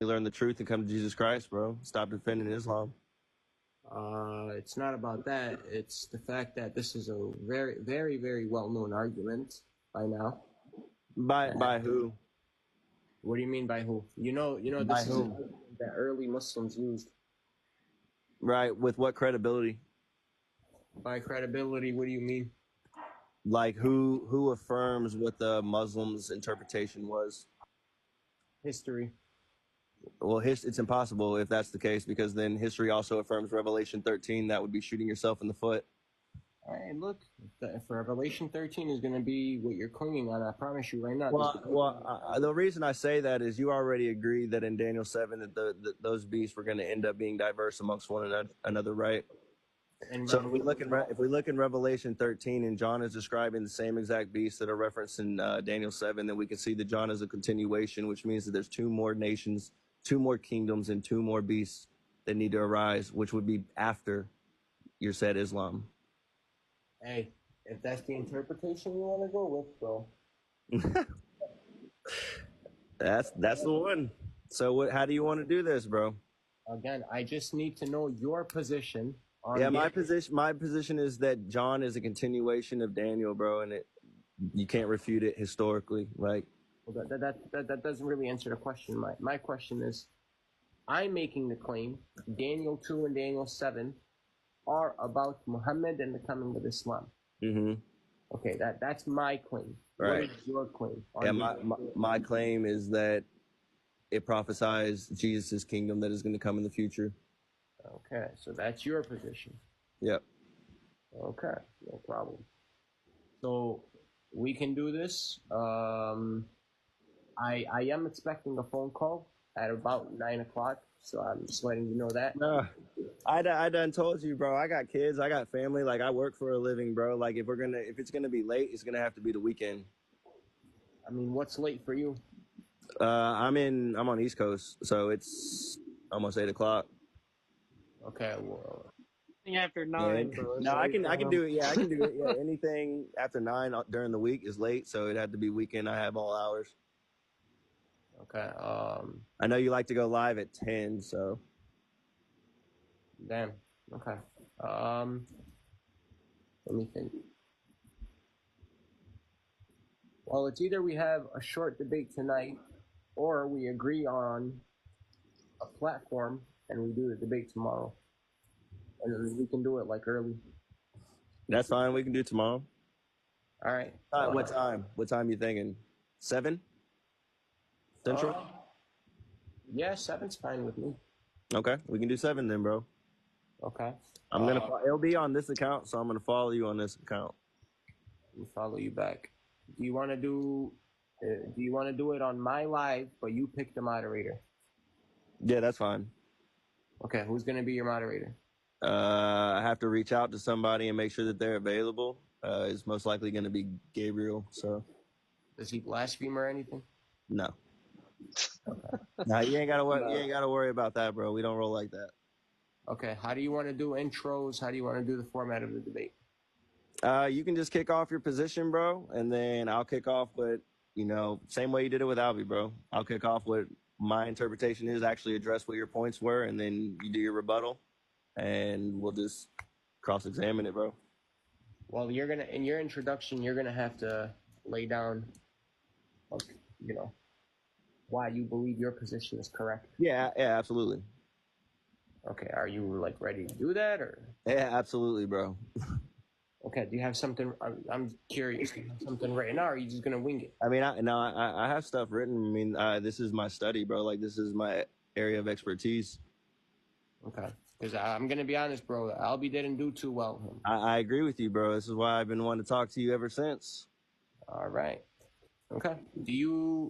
You learn the truth and come to Jesus Christ, bro. Stop defending Islam. It's not about that. It's the fact that this is a very, very, very well-known argument by now. By who? What do you mean by who? By This is an whom? argument that early Muslims used. Right. With what credibility? By credibility, what do you mean? Like who affirms what the Muslims' interpretation was? History. Well, it's impossible if that's the case, because then history also affirms Revelation 13. That would be shooting yourself in the foot. Hey, look, if Revelation 13 is going to be what you're clinging on, I promise you right now. The reason I say that is you already agreed that in Daniel 7 that those beasts were going to end up being diverse amongst one another, right? And So if we look in Revelation 13, and John is describing the same exact beasts that are referenced in Daniel 7, then we can see that John is a continuation, which means that there's two more nations, two more kingdoms, and two more beasts that need to arise, which would be after your said Islam. hey, if that's the interpretation you want to go with, bro. That's the one. So how do you want to do this, bro? Again, I just need to know your position on My position is that John is a continuation of Daniel, bro, and you can't refute it historically. Like, well, that doesn't really answer the question. My question is, I'm making the claim Daniel 2 and Daniel 7 are about Muhammad and the coming of Islam. Mm-hmm. Okay, that's my claim. Right. What is your claim? Yeah, my claim is that it prophesies Jesus' kingdom that is going to come in the future. Okay, so that's your position. Yep. Okay, no problem. So we can do this. I am expecting a phone call at about 9 o'clock, so I'm just letting you know that. I done told you, bro. I got kids, I got family. Like, I work for a living, bro. Like, if it's gonna be late, it's gonna have to be the weekend. I mean, what's late for you? I'm on East Coast, so it's almost 8 o'clock. Okay, well, after 9, bro. No, I can do it. Yeah, I can do it. Yeah, anything after 9 during the week is late, so it had to be weekend. I have all hours. okay. I know you like to go live at 10, so. Damn. Okay. Let me think. Well, it's either we have a short debate tonight, or we agree on a platform and we do the debate tomorrow, and then we can do it like early. That's fine. We can do tomorrow. All right. What time? What time you thinking? 7 Central? Yeah, 7's fine with me. Okay, we can do 7 then, bro. Okay. It'll be on this account, so I'm gonna follow you on this account. Let me follow you back. Do you want to do it on my live, but you pick the moderator? Yeah, that's fine. Okay, who's gonna be your moderator? I have to reach out to somebody and make sure that they're available. It's most likely gonna be Gabriel. So. Does he blaspheme or anything? No. Okay. No, you ain't gotta worry about that, bro. We don't roll like that. Okay, how do you want to do intros? How do you want to do the format of the debate? You can just kick off your position, bro, and then I'll kick off with, same way you did it with Albie, bro. I'll kick off what my interpretation is, actually address what your points were, and then you do your rebuttal, and we'll just cross-examine it, bro. Well, in your introduction, you're gonna have to lay down, why you believe your position is correct. Yeah, absolutely. Okay, are you ready to do that, or? Yeah, absolutely, bro. Okay, do you have something? I'm curious. Do you have something right now, or are you just gonna wing it? I mean, I have stuff written. I mean, this is my study, bro. Like, this is my area of expertise. Okay, because I'm gonna be honest, bro. Albie didn't do too well. I agree with you, bro. This is why I've been wanting to talk to you ever since. All right. Okay.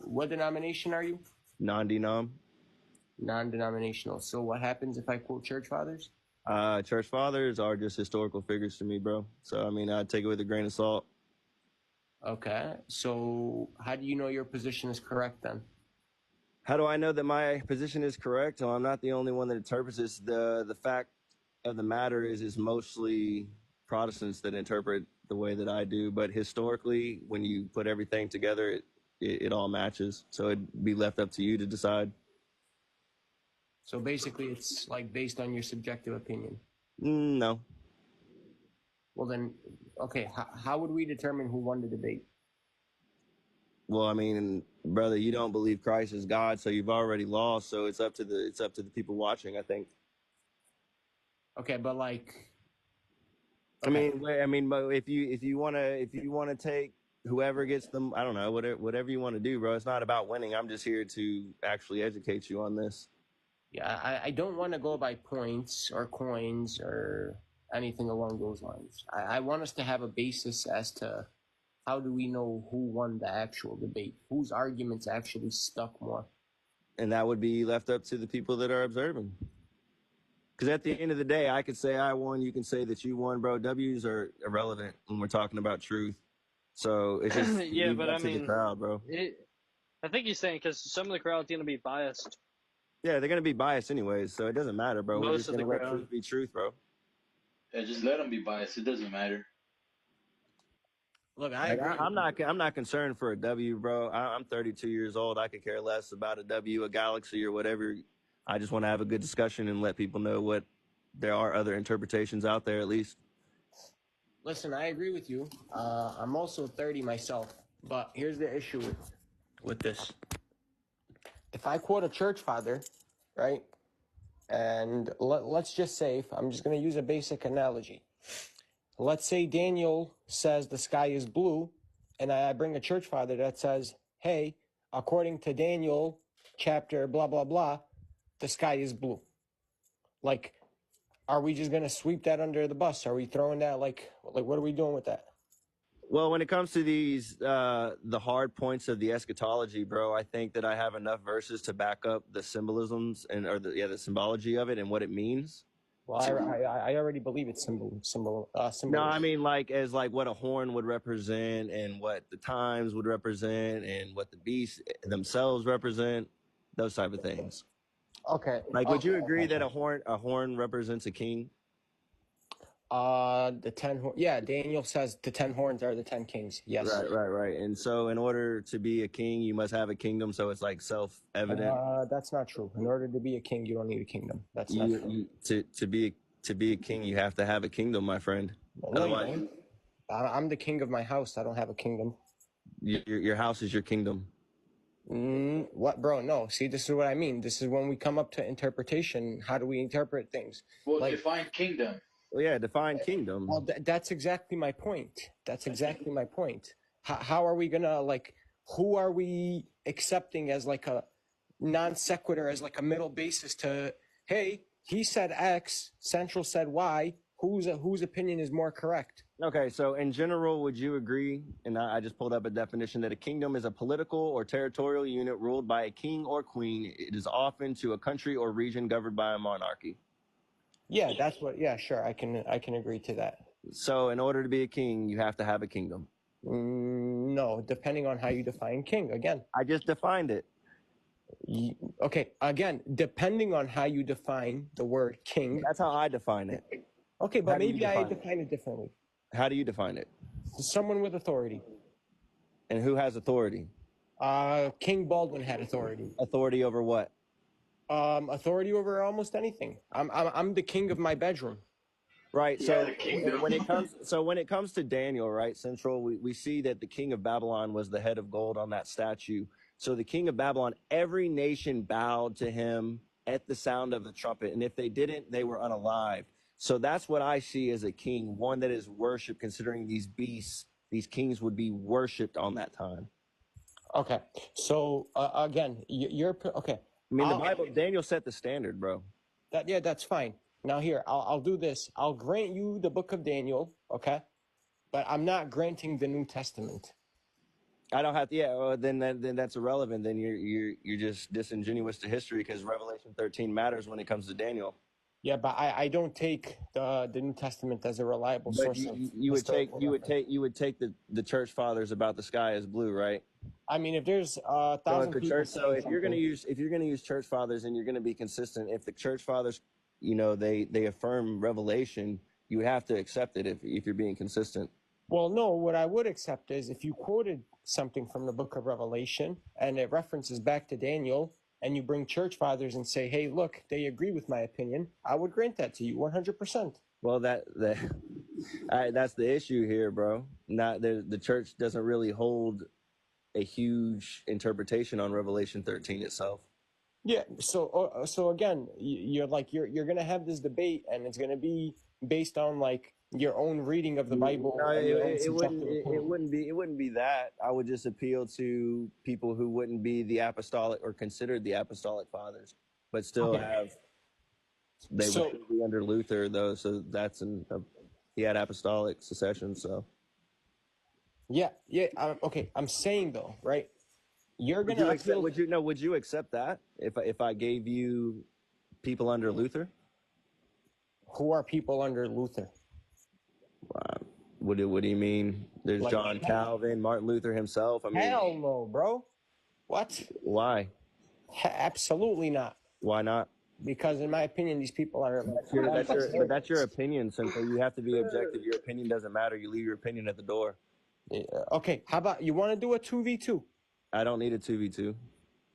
What denomination are you? Non-denom. Non-denominational. So what happens if I quote church fathers? Church fathers are just historical figures to me, bro. So, I mean, I take it with a grain of salt. Okay. So how do you know your position is correct then? How do I know that my position is correct? Well, I'm not the only one that interprets this. The fact of the matter is it's mostly Protestants that interpret the way that I do. But historically, when you put everything together, it all matches. So it'd be left up to you to decide. So basically, it's like based on your subjective opinion. No. Well, then, okay. How would we determine who won the debate? Well, I mean, brother, you don't believe Christ is God, so you've already lost. So it's up to the people watching, I think. Okay, but like, okay. I mean, but if you wanna take whoever gets them, I don't know, whatever you want to do, bro. It's not about winning. I'm just here to actually educate you on this. Yeah, I don't want to go by points or coins or anything along those lines. I want us to have a basis as to how do we know who won the actual debate, whose arguments actually stuck more. And that would be left up to the people that are observing. Because at the end of the day, I could say I won. You can say that you won, bro. W's are irrelevant when we're talking about truth. So it's just yeah, but I to the mean, crowd, bro. I think he's saying because some of the crowd's gonna be biased. Yeah, they're gonna be biased anyways, so it doesn't matter, bro. We're Most just of the gonna let crowd. truth be truth, bro. Yeah, just let them be biased. It doesn't matter. Look, I'm not concerned for a W, bro. I'm 32 years old. I could care less about a W, a galaxy, or whatever. I just want to have a good discussion and let people know what there are other interpretations out there, at least. Listen, I agree with you. I'm also 30 myself, but here's the issue with this. If I quote a church father, right, and let's just say, I'm just going to use a basic analogy. Let's say Daniel says the sky is blue, and I bring a church father that says, hey, according to Daniel chapter blah, blah, blah, the sky is blue. Like, are we just going to sweep that under the bus? Are we throwing that, like what are we doing with that? Well, when it comes to these, the hard points of the eschatology, bro, I think that I have enough verses to back up the symbolisms the symbology of it and what it means. Well, I already believe it's symbol. No, I mean like what a horn would represent and what the times would represent and what the beasts themselves represent, those type of things. Okay. Like, would you agree that a horn represents a king? The 10 yeah, Daniel says the 10 horns are the 10 kings. Yes. Right. And so in order to be a king, you must have a kingdom. So it's like self-evident. That's not true. In order to be a king, you don't need a kingdom. That's not true. To be a king, you have to have a kingdom, my friend. No, you don't. I'm the king of my house. I don't have a kingdom. Your house is your kingdom. What, bro? No. See, this is what I mean. This is when we come up to interpretation. How do we interpret things? Well, define kingdom. Well, yeah, define kingdom. Well, that's exactly my point. How are we gonna, like, who are we accepting as like a non sequitur, as like a middle basis to, hey, he said X, Central said Y, whose opinion is more correct? Okay, so in general, would you agree, and I just pulled up a definition, that a kingdom is a political or territorial unit ruled by a king or queen. It is often to a country or region governed by a monarchy. Yeah, that's what, yeah, sure, I can agree to that. So in order to be a king, you have to have a kingdom. No, depending on how you define king. Again, I just defined it. Okay, again, depending on how you define the word king. That's how I define it. Okay, but maybe I define it differently. How do you define it? Someone with authority. And who has authority? King Baldwin had authority. Authority over what? Authority over almost anything. I'm the king of my bedroom. Right. Yeah, So when it comes to Daniel, right, Central, we see that the king of Babylon was the head of gold on that statue. So the king of Babylon, every nation bowed to him at the sound of the trumpet. And if they didn't, they were unalived. So that's what I see as a king, one that is worshiped, considering these beasts, these kings would be worshiped on that time. Okay. So again, you're okay. I mean, the Bible, Daniel set the standard, bro. That's fine. Now here, I'll do this. I'll grant you the book of Daniel, okay? But I'm not granting the New Testament. I don't have to. Yeah, well, then that's irrelevant. Then you're just disingenuous to history, because Revelation 13 matters when it comes to Daniel. Yeah, but I don't take the New Testament as a reliable source. You would take the church fathers about the sky as blue, right? I mean, if there's 1,000 people, so if you're going to use church fathers, and you're going to be consistent, if the church fathers, they affirm Revelation, you have to accept it if you're being consistent. Well, no, what I would accept is if you quoted something from the book of Revelation and it references back to Daniel, and you bring church fathers and say, hey, look, they agree with my opinion, I would grant that to you 100%. Well, that's the issue here, bro. Not the church doesn't really hold a huge interpretation on Revelation 13 itself. Yeah. So again, you're gonna have this debate, and it's gonna be based on like your own reading of the Bible. No, and your own it wouldn't. subjective opinion. It wouldn't be that. I would just appeal to people who wouldn't be the apostolic or considered the apostolic fathers, but still Okay. have. They would So- still be under Luther, though. So that's he had apostolic succession. So Yeah. Okay. I'm saying though, right? You're would gonna you accept? appeal. Would you accept that if I gave you people under Luther? Who are people under Luther? What do you mean? There's Like- John Calvin, Martin Luther himself. I mean, Hell no, bro. What? why? Absolutely not. Why not? Because in my opinion, these people are. But that's your opinion, Simple. You have to be objective. Your opinion doesn't matter. You leave your opinion at the door. Yeah, okay. How about you want to do a 2v2? I don't need a 2v2.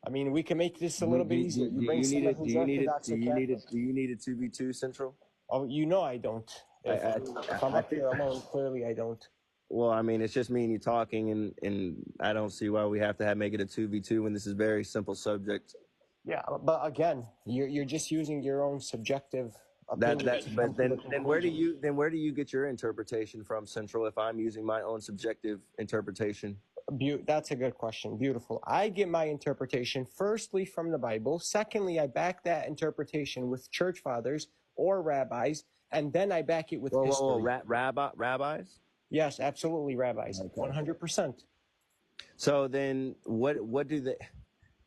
I mean, we can make this a little bit easier. You bring someone who's orthodox or Catholic. Do you need a 2v2, Central? Oh, you know I don't. If I'm up there alone, clearly I don't. Well, I mean, it's just me and you talking, and I don't see why we have to make it a 2v2 when this is a very simple subject. Yeah, but again, you're just using your own subjective opinion. But then where do you get your interpretation from, Central? If I'm using my own subjective interpretation. That's a good question. Beautiful. I get my interpretation firstly from the Bible. Secondly, I back that interpretation with church fathers or rabbis, and then I back it with history. Rabbis? Yes, absolutely, rabbis. 100%. So then, what do they,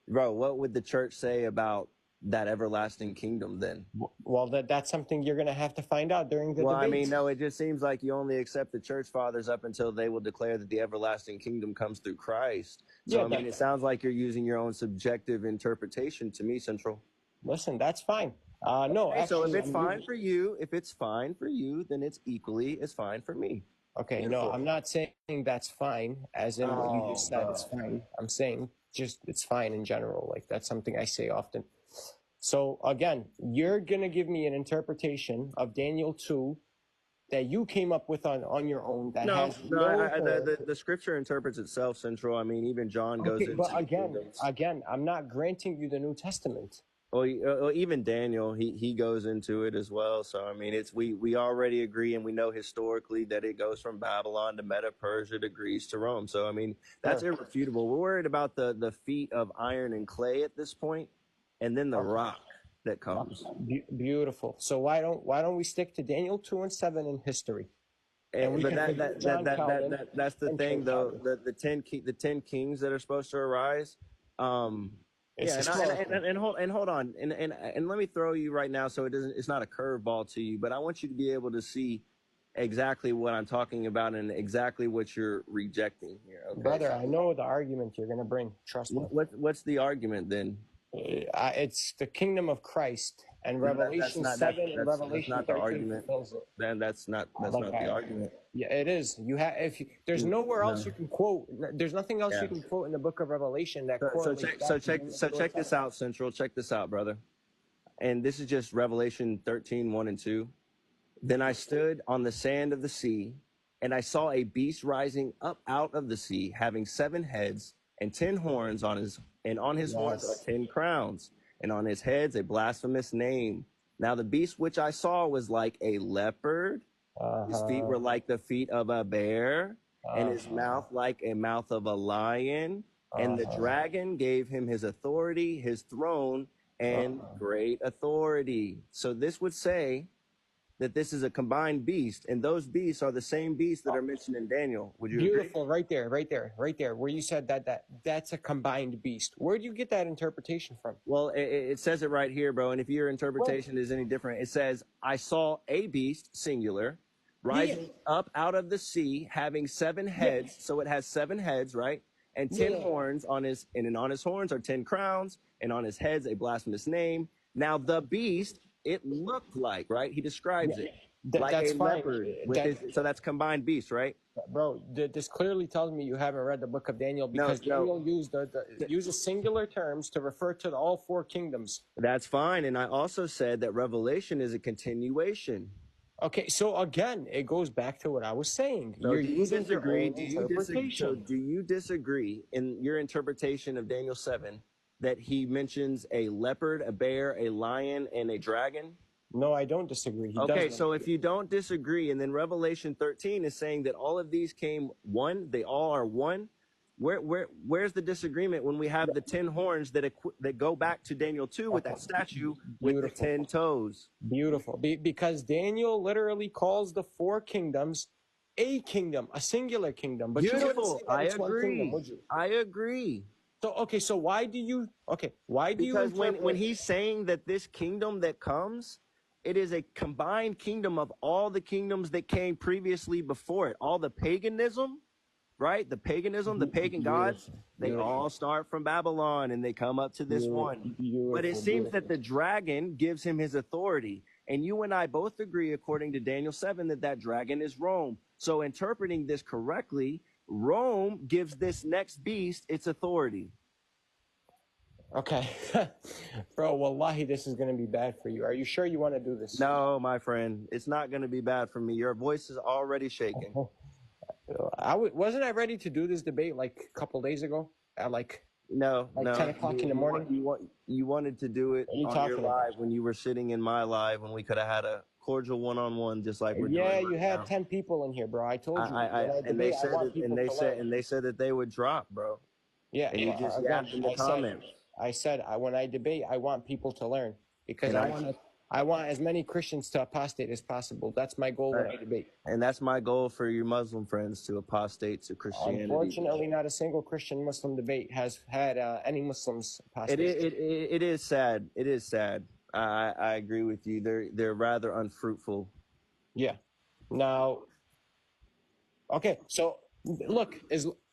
bro? What would the church say about that everlasting kingdom then? Well, that's something you're going to have to find out during the Well, debate. I mean, no, it just seems like you only accept the church fathers up until they will declare that the everlasting kingdom comes through Christ. So, Yeah, I mean, it sounds like you're using your own subjective interpretation to me, Central. Listen, that's fine. No, Okay, so actually, if it's fine for you, then it's equally as fine for me. Okay, Beautiful. no, I'm not saying that's fine, as in what you just said, it's fine. I'm saying just it's fine in general. Like, that's something I say often. So, again, you're going to give me an interpretation of Daniel 2 that you came up with on your own. That has the scripture interprets itself, Central. I mean, even John goes into but kingdoms. again, I'm not granting you the New Testament. Well, even Daniel, he goes into it as well. So I mean, we already agree, and we know historically that it goes from Babylon to Medo Persia to Greece to Rome. So I mean, that's irrefutable. We're worried about the feet of iron and clay at this point, and then the rock that comes. Beautiful. So why don't we stick to Daniel 2 and 7 in history? And But that's the thing, though. The 10 kings that are supposed to arise. And hold on, and let me throw you right now, so it's not a curveball to you, but I want you to be able to see exactly what I'm talking about and exactly what you're rejecting here. Okay? Brother, I know the argument you're going to bring. Trust me. What's the argument then? It's the kingdom of Christ, and Revelation 7 and Revelation 13 fulfills it. Then that's not the argument. Yeah, it is. There's nowhere else you can quote. There's nothing else you can quote in the book of Revelation that correlates. So check this out, Central. Check this out, brother. And this is just Revelation 13, 1 and 2. Then I stood on the sand of the sea, and I saw a beast rising up out of the sea, having 7 heads and 10 horns on his horns are 10 crowns, and on his heads a blasphemous name. Now the beast which I saw was like a leopard. His feet were like the feet of a bear, and his mouth like a mouth of a lion. And the dragon gave him his authority, his throne, and great authority. So this would say that this is a combined beast, and those beasts are the same beasts that are mentioned in Daniel. Would you Beautiful, agree? right there, where you said that's a combined beast. Where do you get that interpretation from? Well, it says it right here, bro. And if your interpretation is any different, it says, I saw a beast, singular, rising up out of the sea, having 7 heads. So it has 7 heads, right? And 10 horns on his, and on his horns are 10 crowns, and on his heads a blasphemous name. Now the beast, it looked like, right? He describes it. like That's a fine. leopard with so that's combined beast, right? Bro, this clearly tells me you haven't read the book of Daniel, because No. Daniel uses singular terms to refer to all four kingdoms. That's fine. And I also said that Revelation is a continuation. Okay, so again, it goes back to what I was saying. So You're do you using your disagree? own Do you disagree? So interpretation. do you disagree in your interpretation of Daniel 7 that he mentions a leopard, a bear, a lion, and a dragon? No, I don't disagree. He Okay, does. so if you don't disagree, and then Revelation 13 is saying that all of these came one, they all are one. Where's the disagreement when we have the 10 horns that go back to Daniel 2 with that statue with the Beautiful. 10 toes? Beautiful. Because Daniel literally calls the four kingdoms a kingdom, a singular kingdom. But you wouldn't Beautiful. say that I it's one kingdom, agree. would you? I agree. So okay, so why do you Because interpret when he's saying that this kingdom that comes, it is a combined kingdom of all the kingdoms that came previously before it. All the paganism, right? The paganism, the pagan gods, they all start from Babylon and they come up to this one. But it seems that the dragon gives him his authority. And you and I both agree, according to Daniel 7, that that dragon is Rome. So interpreting this correctly, Rome gives this next beast its authority. Okay. Bro, wallahi, this is going to be bad for you. Are you sure you want to do this? No, my friend, it's not going to be bad for me. Your voice is already shaking. Wasn't I ready to do this debate like a couple days ago at No, 10 o'clock in the morning? You wanted to do it What are you on talking your about? live when you were sitting in my live when we could have had a cordial one-on-one just like we're doing Yeah, right you had now. 10 people in here, bro. I told you. And they said and they said that they would drop, bro. Yeah, And you just yapped in the comments. I said when I debate, I want people to learn, because And I want as many Christians to apostate as possible. That's my goal when I debate. And that's my goal for your Muslim friends, to apostate to Christianity. Unfortunately, not a single Christian Muslim debate has had any Muslims apostate. It is sad. It is sad. I agree with you. They're rather unfruitful. Yeah. Now, okay. So look,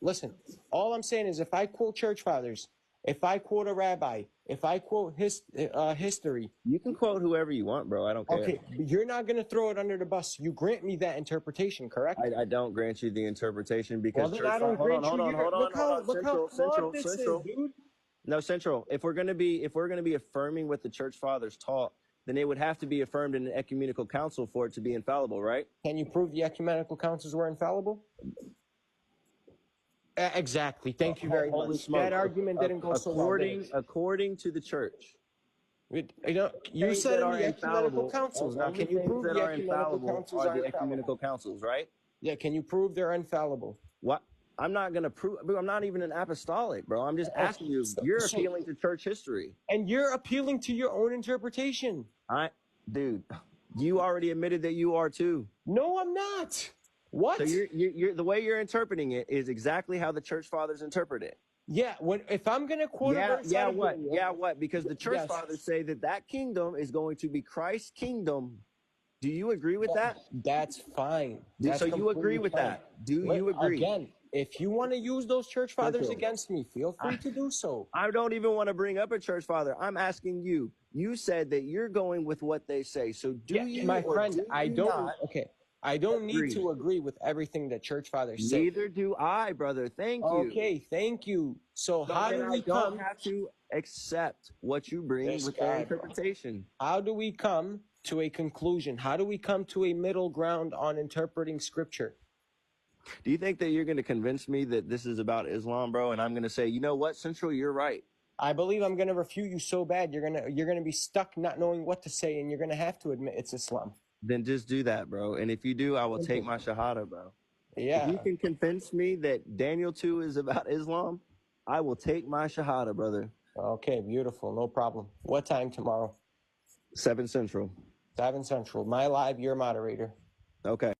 listen. All I'm saying is, if I quote church fathers, if I quote a rabbi, if I quote history, You can quote whoever you want, bro. I don't care. okay, but you're not going to throw it under the bus. You grant me that interpretation, correct? I don't grant you the interpretation because Well, then I don't grant you your- look how flawed this is, dude. No, Central. If we're gonna be affirming what the church fathers taught, then it would have to be affirmed in an ecumenical council for it to be infallible, right? Can you prove the ecumenical councils were infallible? Exactly. Thank you very Holy much. smokes. That argument didn't go so well. According to the church. You Things said that in are the ecumenical infallible, councils. Now, only can you things prove that the are ecumenical infallible councils are are the infallible? ecumenical councils, right? Yeah, can you prove they're infallible? What? I'm not gonna prove. I'm not even an apostolic, bro. I'm just asking you. You're appealing to church history. And you're appealing to your own interpretation. Dude, you already admitted that you are too. No, I'm not. What? So you're the way you're interpreting it is exactly how the church fathers interpret it. Yeah, if I'm gonna quote a verse out of Daniel, what? Because the church Yes. fathers say that kingdom is going to be Christ's kingdom. Do you agree with that? That's fine. So you agree with that? Do you agree? Again, if you want to use those church fathers against me, feel free to do so. I don't even want to bring up a church father. I'm asking you. You said that you're going with what they say. So you, my friend? I don't. not Okay, I don't agree? need to agree with everything that church fathers say. Neither do I, brother. Thank you. Okay, thank you. So how do we I come? don't have to accept what you bring This with their guy, bro. interpretation. How do we come to a conclusion? How do we come to a middle ground on interpreting scripture? Do you think that you're going to convince me that this is about Islam, bro? And I'm going to say, you know what, Central, you're right. I believe I'm going to refute you so bad you're going to be stuck not knowing what to say, and you're going to have to admit it's Islam. Then just do that, bro. And if you do, I will take my shahada, bro. Yeah. If you can convince me that Daniel 2 is about Islam, I will take my shahada, brother. Okay, beautiful. No problem. What time tomorrow? 7 Central. 7 Central. My live, your moderator. Okay.